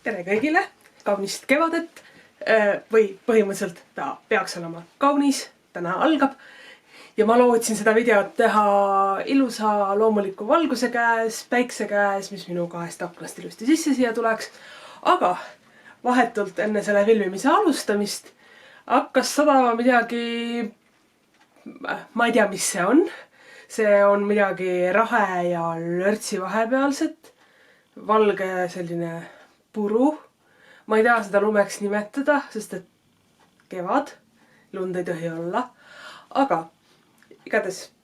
Tere kõigile, kaunist kevadet või põhimõtteliselt ta peaks olema kaunis, täna algab ja ma lootsin seda videot teha ilusa loomuliku valguse käes, päikse käes, mis minu kahest aknast ilusti sisse siia tuleks, aga vahetult enne selle filmimise alustamist hakkas sadama midagi, ma ei tea, mis see on midagi rahe ja lörtsi vahepealset, valge selline puru. Ma ei taha seda lumeks nimetada, sest et kevad, lund ei tohi olla. Aga igatahes,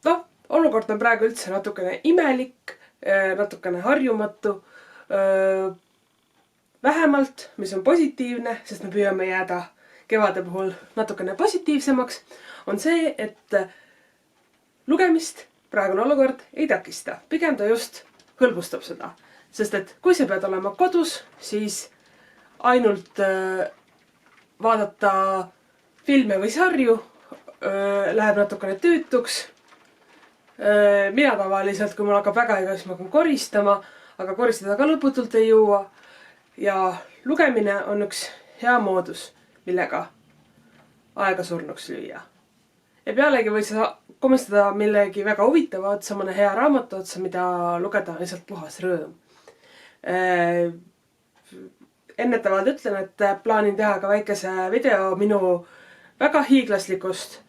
olukord on praegu üldse natukene imelik, natukene harjumatu. Vähemalt, mis on positiivne, sest me püüame jääda kevade puhul natukene positiivsemaks, on see, et lugemist praegune olukord ei takista. Pigem ta just hõlbustab seda. Sest et kui sa pead olema kodus, siis ainult vaadata filme või sarju läheb natukene tüütuks. Mina tavaliselt, kui mul hakkab väga iga, siis ma hakkan koristama, aga koristada ka lõputult ei jõua. Ja lugemine on üks hea moodus, millega aega surnuks lüüa. Ja pealegi võid sa komistada millegi väga huvitava otsa, mõne hea raamatu otsa, mida lugeda on lihtsalt puhas rõõm. Ennetavalt ütlen, et plaanin teha ka väikese video minu väga hiiglaslikust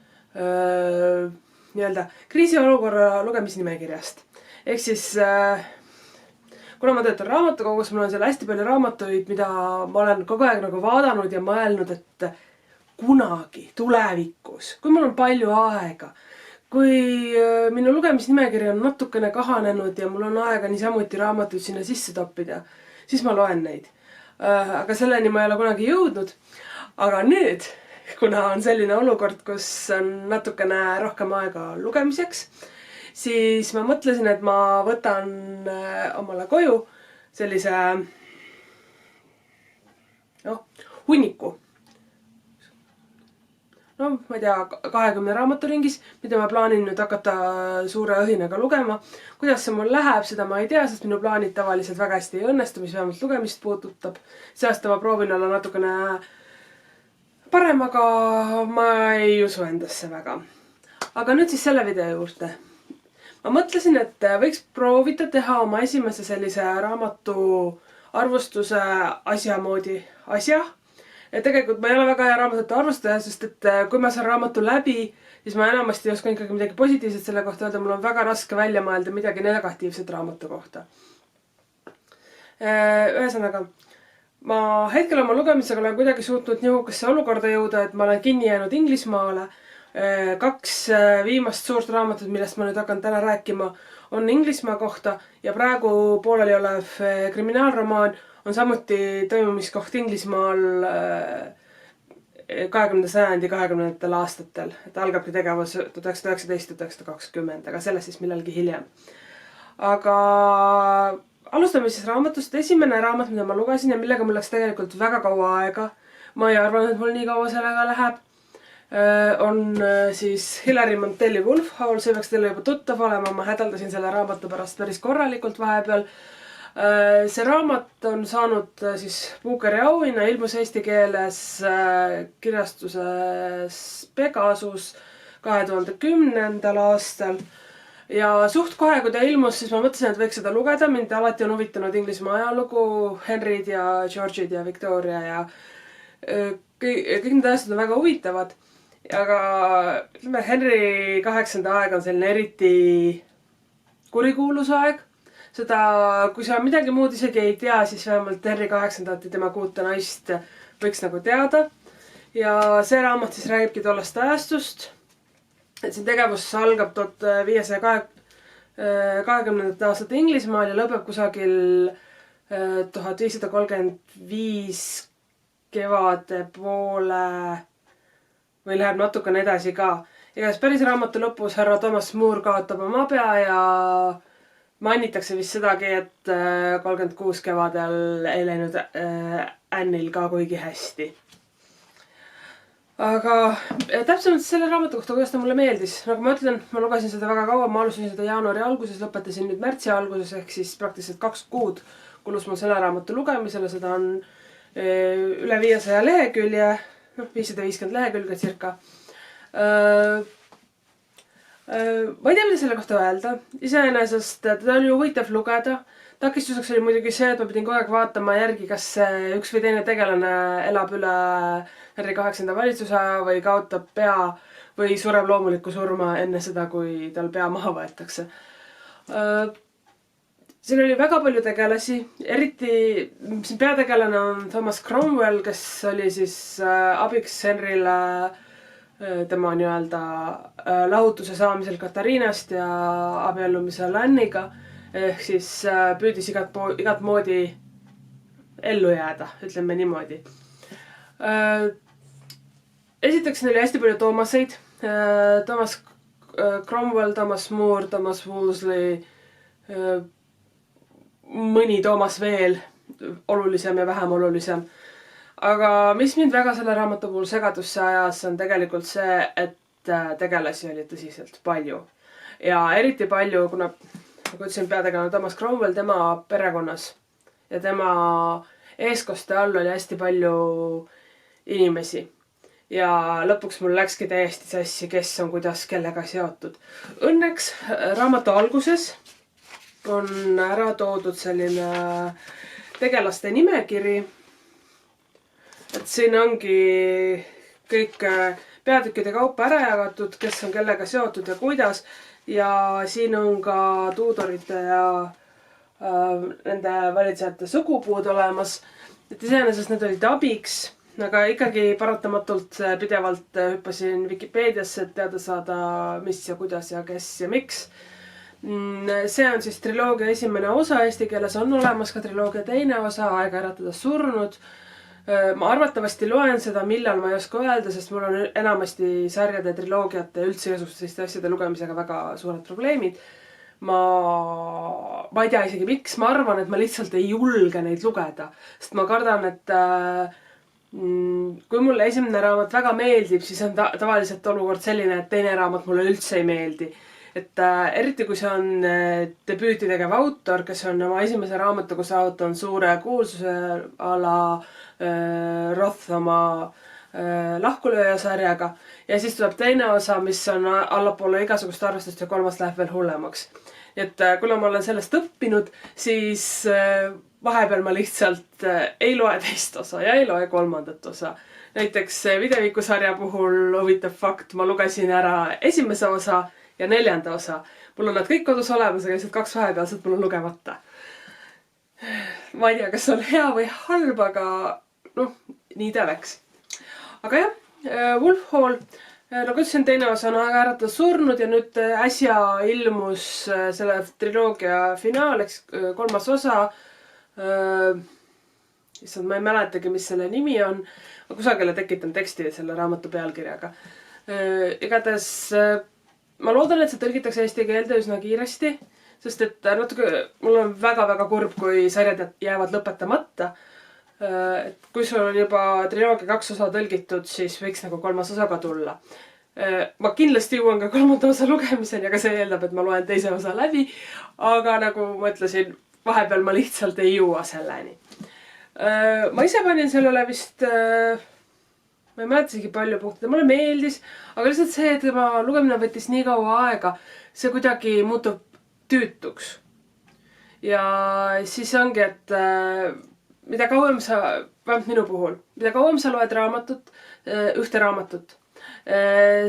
kriisiolukorra lugemisnimekirjast. Ehk siis, kuna ma töötan raamatukogus, mul on seal hästi palju raamatuid, mida ma olen kogu aeg nagu vaadanud ja mõelnud, et kunagi, tulevikus, kui mul on palju aega, kui minu lugemisnimekiri on natukene kahanenud ja mul on aega niisamuti raamatuid sinna sisse toppida, siis ma loen neid. Aga selleni ma ei ole kunagi jõudnud. Aga nüüd, kuna on selline olukord, kus on natukene rohkem aega lugemiseks, siis ma mõtlesin, et ma võtan omale koju sellise hunniku. Ma ei tea, 20 raamaturingis, mida ma plaanin nüüd hakata suure õhinaga lugema. Kuidas see mul läheb, seda ma ei tea, sest minu plaanid tavaliselt väga hästi ei õnnestu, mis vähemalt lugemist puudutab. See aasta ma proovin olla natukene parem, aga ma ei usu endasse väga. Aga nüüd siis selle video juurde. Ma mõtlesin, et võiks proovida teha oma esimese sellise raamatu arvustuse asja moodi asja. Ja tegelikult ma ei ole väga hea raamatute arvustaja, sest et kui ma saan raamatu läbi, siis ma enamasti oskan ikkagi midagi positiivset selle kohta öelda. Mul on väga raske välja mõelda midagi negatiivset raamatu kohta. Ühesõnaga, ma hetkel oma lugemisega olen kuidagi suutnud nihukasse olukorda jõuda, et ma olen kinni jäänud Inglismaale. 2 viimast suurt raamatut, millest ma nüüd hakkan täna rääkima, on Inglismaa kohta ja praegu pooleli olev kriminaalromaan on samuti toimumiskoht Inglismaal 20. sajandi 20. aastatel. Et algabki tegevus 1919-1920, aga sellest siis millalgi hiljem. Aga alustame siis raamatust. Esimene raamat, mida ma lugesin ja millega mul läks tegelikult väga kaua aega, ma ei arvanud, et mul nii kaua sellega läheb, on siis Hilary Mantelli Wolf Howl. See peaks teile juba tuttav olema, ma hädaldasin selle raamatu pärast päris korralikult vahepeal. See raamat on saanud siis Bookeri auhinna, ilmus eesti keeles kirjastuses Pegasus 2010. aastal. Ja suht kohe, kui ta ilmus, siis ma mõtlesin, et võiks seda lugeda. Mind alati on huvitanud Inglismaa ajalugu, Henryd ja George'id ja Victoria ja kõik need asjad on väga huvitavad. Aga ütleme, Henry 8. aeg on selline eriti kurikuulus aeg. Seda, kui sa midagi muud isegi ei tea, siis vähemalt Henry 8. ja tema 6 naist võiks nagu teada. Ja see raamat siis räägibki tollest ajastust. Et siin tegevus algab 1520. aastate Inglismaal ja lõpeb kusagil 1535 kevade poole või läheb natukene edasi ka. Igatahes päris raamatu lõpus härra Thomas Moore kaotab oma pea ja mainitakse vist sedagi, et 36 kevadel ei läinud Annil ka kuigi hästi. Aga täpsemalt selle raamatu kohta, kuidas ta mulle meeldis. Nagu ma ütlen, ma lugesin seda väga kaua, ma alustasin seda jaanuari alguses, lõpetasin nüüd märtsi alguses ehk siis praktiliselt 2 kuud kulus mul selle raamatu lugemisele, seda on üle 500 lehekülje, 550 lehekülge circa. Ma ei tea, mida selle kohta öelda. Iseenesest teda oli huvitav lugeda. Takistuseks oli muidugi see, et ma pidin kogu aeg vaatama järgi, kas üks või teine tegelane elab üle Henry 8. valitsuse aja või kaotab pea või sureb loomulikku surma enne seda, kui tal pea maha võetakse. Siin oli väga palju tegelasi, eriti siin peategelane on Thomas Cromwell, kes oli siis abiks Henryle tema nii-öelda lahutuse saamisel Katariinast ja abiellumisel Anniga. Ehk siis püüdis igat moodi ellu jääda, ütleme niimoodi. Esiteks neil oli hästi palju Thomaseid. Thomas Cromwell, Thomas More, Thomas Wolsey, mõni Thomas veel, olulisem ja vähem olulisem. Aga mis mind väga selle raamatu puhul segadusse ajas, on tegelikult see, et tegelasi oli tõsiselt palju. Ja eriti palju, kuna nagu ütlesin, peategelane Thomas Cromwell, tema perekonnas ja tema eeskoste all oli hästi palju inimesi. Ja lõpuks mul läkski täiesti sassi, kes on kuidas kellega seotud. Õnneks raamatu alguses on ära toodud selline tegelaste nimekiri. Et siin ongi kõik peatükkide kaupa ära jagatud, kes on kellega seotud ja kuidas. Ja siin on ka Tudorite ja nende valitsejate sugupuud olemas. Et iseenesest need olid abiks. Aga ikkagi paratamatult pidevalt hüppasin Wikipeediasse, et teada saada, mis ja kuidas ja kes ja miks. See on siis triloogia esimene osa, eesti keeles on olemas ka triloogia teine osa, Aega äratada surnud. Ma arvatavasti loen seda, millal ma ei oska öelda, sest mul on enamasti sarjade, triloogiate ja üldse selliste asjade lugemisega väga suured probleemid. Ma ei tea isegi miks, ma arvan, et ma lihtsalt ei julge neid lugeda, sest ma kardan, et kui mulle esimene raamat väga meeldib, siis on tavaliselt olukord selline, et teine raamat mulle üldse ei meeldi. Et eriti kui see on debüüti tegev autor, kes on oma esimese raamatuga saavutanud suure kuulsuse ala Roth oma lahkulööja sarjaga. Ja siis tuleb teine osa, mis on allapoole igasugust arvestust ja kolmas läheb veel hullemaks. Et kuna ma olen sellest õppinud, siis vahepeal ma lihtsalt ei loe teist osa ja ei loe kolmandat osa. Näiteks Videviku sarja puhul huvitav fakt, ma lugesin ära esimese osa ja 4. osa. Mul on nad kõik kodus olemas, aga lihtsalt 2 vahepealset mul on lugemata. Ma ei tea, kas on hea või halb, aga nii ta läks. Aga jah, Wolf Hall, nagu ütlesin, teine osa on Aega äratada surnud ja nüüd äsja ilmus selle triloogia finaal, eks 3. osa. Issand, ma ei mäletagi, mis selle nimi on. Ma kusagile tekitan teksti selle raamatu pealkirjaga. Igatahes ma loodan, et see tõlgitakse eesti keelde üsna kiiresti, sest et natuke mul on väga-väga kurb, kui sarjad jäävad lõpetamata. Et kui sul on juba triloogia 2 osa tõlgitud, siis võiks nagu 3. osa ka tulla. Ma kindlasti jõuan ka 3. osa lugemiseni, aga see eeldab, et ma loen 2. osa läbi. Aga nagu ma ütlesin, vahepeal ma lihtsalt ei jõua selleni. Ma ise panin sellele vist, ma ei mäleta isegi palju punkte, mulle meeldis, aga lihtsalt see, et tema lugemine võttis nii kaua aega, see kuidagi muutub tüütuks. Ja siis ongi, et mida kauem sa, vähemalt minu puhul, mida kauem sa loed raamatut, ühte raamatut,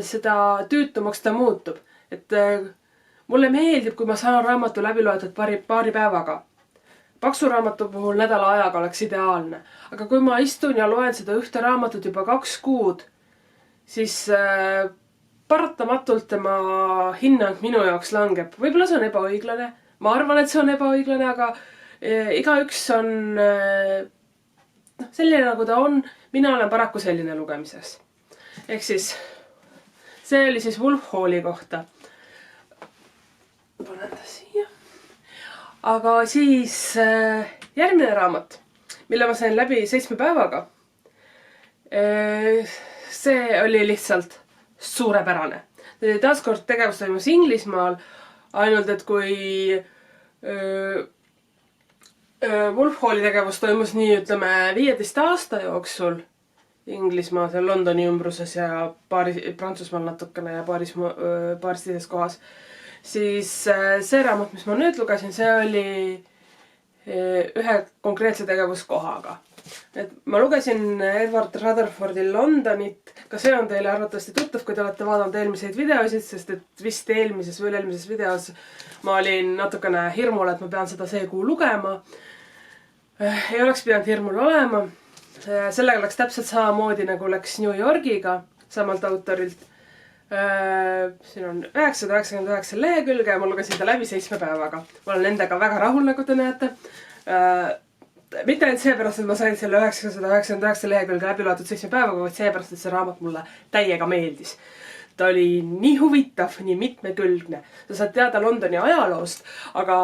seda tüütumaks ta muutub. Et mulle meeldib, kui ma saan raamatu läbi loetud paari päevaga. Paksu raamatu puhul nädala ajaga oleks ideaalne. Aga kui ma istun ja loen seda ühte raamatut juba 2 kuud, siis paratamatult tema hinnang minu jaoks langeb. Võib-olla see on ebaõiglane. Ma arvan, et see on ebaõiglane, aga igaüks on selline, nagu ta on. Mina olen paraku selline lugemises. Ehk siis, see oli siis Wolf Halli kohta. Panen ta siia. Aga siis järgmine raamat, mille ma sain läbi 7 päevaga. See oli lihtsalt suurepärane. Taaskord tegevus toimus Inglismaal, ainult et kui Wolf Halli tegevus toimus nii, ütleme, 15 aasta jooksul Inglismaa, seal Londoni ümbruses ja Prantsusmaal natukene ja paaris teises kohas. Siis see raamat, mis ma nüüd lugesin, see oli ühe konkreetse tegevuskohaga. Et ma lugesin Edward Rutherfordi Londonit, ka see on teile arvatavasti tuttav, kui te olete vaadanud eelmiseid videosid, sest et vist eelmises või üle-eelmises videos ma olin natukene hirmul, et ma pean seda see kuu lugema. Ei oleks pidanud hirmul olema. Sellega läks täpselt samamoodi, nagu läks New Yorgiga samalt autorilt. Siin on 999 lehekülge ja ma lugesin ta läbi 7 päevaga. Ma olen nendega väga rahul, nagu te näete. Mitte ainult seepärast, et ma sain selle 999 lehekülge läbi loetud 7 päevaga, vaid seepärast, et see raamat mulle täiega meeldis. Ta oli nii huvitav, nii mitmekülgne. Sa saad teada Londoni ajaloost, aga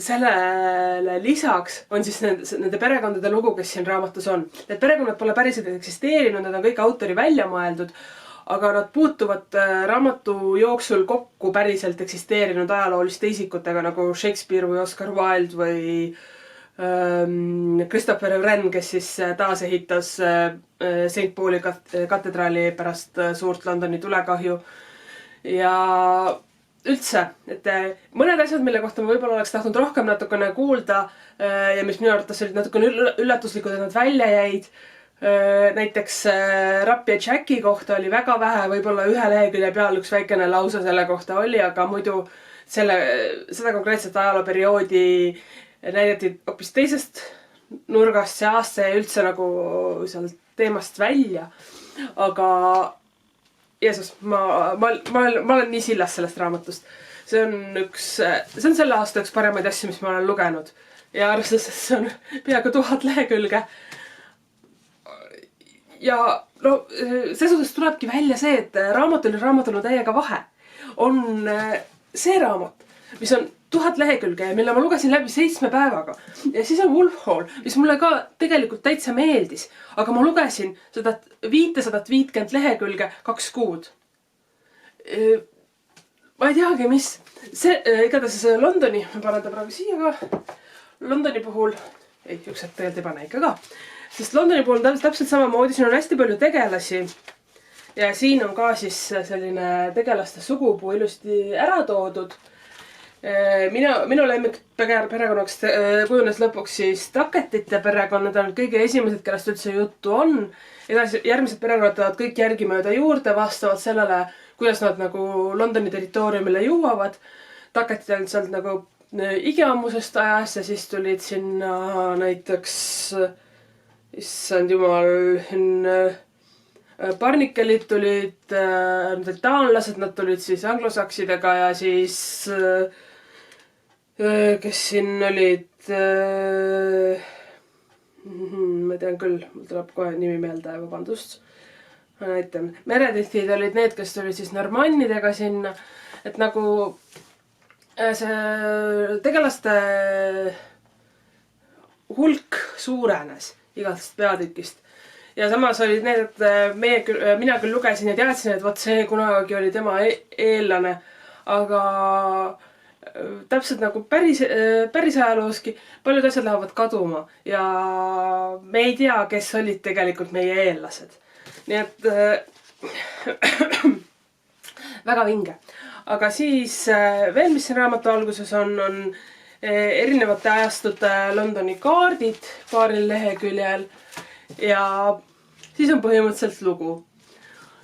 sellele lisaks on siis nende perekondade lugu, kes siin raamatus on. Need perekonnad pole päriselt eksisteerinud, need on kõik autori välja mõeldud, aga nad puutuvad raamatu jooksul kokku päriselt eksisteerinud ajalooliste isikutega nagu Shakespeare või Oscar Wilde või Christopher Wren, kes siis taas ehitas St. Pauli katedraali pärast suurt Londoni tulekahju. Ja üldse, et mõned asjad, mille kohta ma võib-olla oleks tahtnud rohkem natukene kuulda ja mis minu arvates olid natukene üllatuslikud, et nad välja jäid. Näiteks Rapp ja Jacki kohta oli väga vähe, võib-olla ühe lehekülje peal üks väikene lause selle kohta oli, aga muidu seda konkreetset ajalooperioodi näidati hoopis teisest nurgast, see aasta jäi üldse nagu sealt teemast välja. Aga Jeesus, ma olen nii sillas sellest raamatust. See on selle aasta üks paremaid asju, mis ma olen lugenud. Ja arvestades, see on peaaegu 1000 lehekülge. Ja no, selles suhtes tulebki välja see, et raamatul on täiega vahe. On see raamat, mis on 1000 lehekülge ja mille ma lugesin läbi 7 päevaga. Ja siis on Wolf Hall, mis mulle ka tegelikult täitsa meeldis. Aga ma lugesin seda 550 lehekülge 2 kuud. Ma ei teagi, mis. Igatahes Londoni, ma panen ta praegu siia ka. Londoni puhul, üks hetk tegelikult ei pane ikka ka. Sest Londoni puhul on täpselt samamoodi, siin on hästi palju tegelasi. Ja siin on ka siis selline tegelaste sugupuu ilusti ära toodud. Minu lemmik perekonnaks kujunes lõpuks siis Duckettite perekonnad on kõige esimesed, kellest üldse juttu on. Järgmised perekonnad tahavad kõik järgimööda juurde vastavalt sellele, kuidas nad nagu Londoni territooriumile jõuavad. Duckettid on sealt nagu igiammusest ajast ja siis tulid sinna näiteks, issand jumal, Barnikelid tulid, taanlased, nad tulid siis anglosaksidega ja siis kes siin olid, ma tean küll, mul tuleb kohe nimi meelde, vabandust. Näitan, Meredithid olid need, kes tulid siis normannidega sinna, et nagu see tegelaste hulk suurenes igast peatükist. Ja samas olid need, et mina küll lugesin ja teadsin, et võt see kunagi oli tema eellane, aga täpselt nagu päris ajalooski paljud asjad lähevad kaduma ja me ei tea, kes olid tegelikult meie eellased. Nii et väga vinge. Aga siis veel, mis siin raamatu alguses on erinevate ajastute Londoni kaardid paaril leheküljel ja siis on põhimõtteliselt lugu.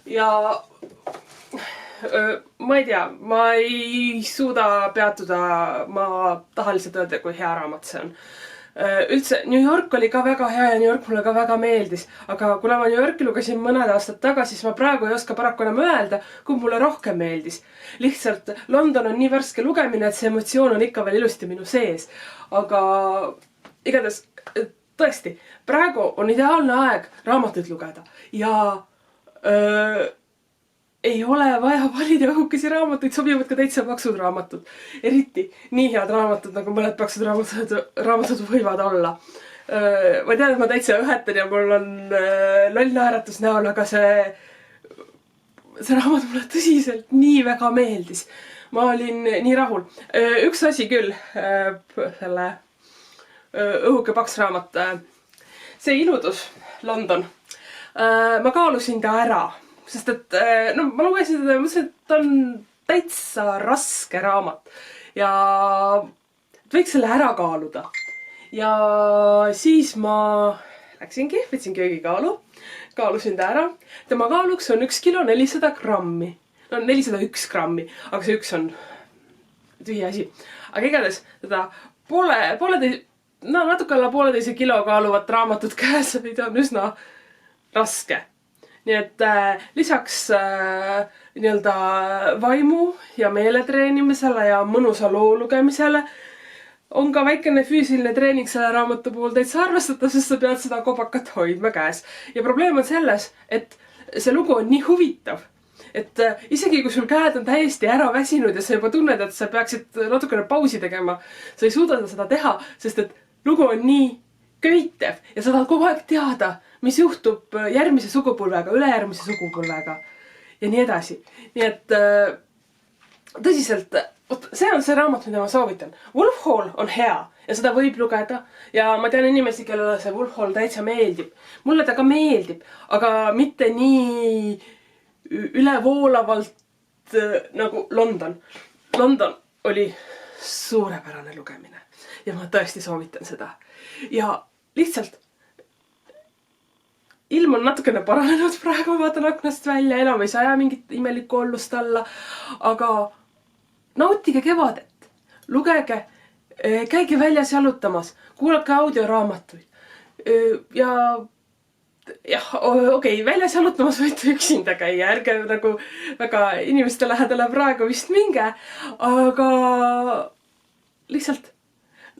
Ja ma ei tea, ma ei suuda peatuda, ma tahan lihtsalt öelda, kui hea raamat see on. Üldse, New York oli ka väga hea ja New York mulle ka väga meeldis, aga kuna ma New Yorki lugesin mõned aastad tagasi, siis ma praegu ei oska paraku enam öelda, kui mulle rohkem meeldis. Lihtsalt London on nii värske lugemine, et see emotsioon on ikka veel ilusti minu sees. Aga igatahes, tõesti, praegu on ideaalne aeg raamatuid lugeda ja ei ole vaja valida õhukesi raamatuid, sobivad ka täitsa paksud raamatud. Eriti nii head raamatud, nagu mõned paksud raamatud võivad olla. Ma tean, et ma täitsa õhetan ja mul on loll naeratus näol, aga see raamat mulle tõsiselt nii väga meeldis. Ma olin nii rahul. Üks asi küll selle õhuke paks raamat. See iludus, London. Ma kaalusin ta ära, sest et no, ma lugesin teda ja mõtlesin, et ta on täitsa raske raamat ja võiks selle ära kaaluda. Ja siis ma läksingi, võtsin köögikaalu, kaalusin ta ära. Tema kaaluks on 1 kilo 400 grammi. No 401 grammi, aga see üks on tühi asi. Aga igatahes teda natuke alla 1,5 kilo kaaluvat raamatut käes hoida on üsna raske. Nii et lisaks nii-öelda vaimu ja meele treenimisele ja mõnusa loo lugemisele on ka väikene füüsiline treening selle raamatu puhul täitsa arvestatav, sest sa pead seda kobakat hoidma käes. Ja probleem on selles, et see lugu on nii huvitav, et isegi kui sul käed on täiesti ära väsinud ja sa juba tunned, et sa peaksid natukene pausi tegema, sa ei suuda seda teha, sest et lugu on nii köitev ja sa tahad kogu aeg teada, mis juhtub järgmise sugupõlvega, ülejärgmise sugupõlvega ja nii edasi. Nii et tõsiselt, see on see raamat, mida ma soovitan. Wolf Hall on hea ja seda võib lugeda ja ma tean inimesi, kellele see Wolf Hall täitsa meeldib. Mulle ta ka meeldib, aga mitte nii ülevoolavalt nagu London. London oli suurepärane lugemine ja ma tõesti soovitan seda. Ja lihtsalt ilm on natukene paranenud praegu, ma vaatan aknast välja, enam ei saa mingit imelikku ollust alla, aga nautige kevadet, lugege, käige väljas jalutamas, kuulake audioraamatuid. Ja okei, väljas jalutamas võite üksinda käia, ärge nagu väga inimeste lähedale praegu vist minge, aga lihtsalt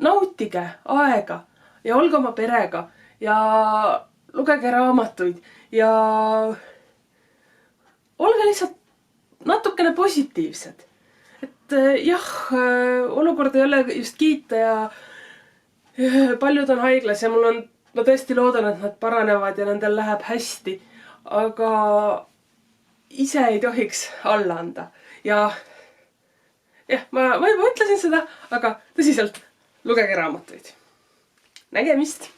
nautige aega ja olge oma perega ja lugege raamatuid ja olge lihtsalt natukene positiivsed. Et jah, olukord ei ole just kiita ja paljud on haiglas ja ma tõesti loodan, et nad paranevad ja nendel läheb hästi, aga ise ei tohiks alla anda. Ja ma juba ütlesin seda, aga tõsiselt lugege raamatuid. Nägemist!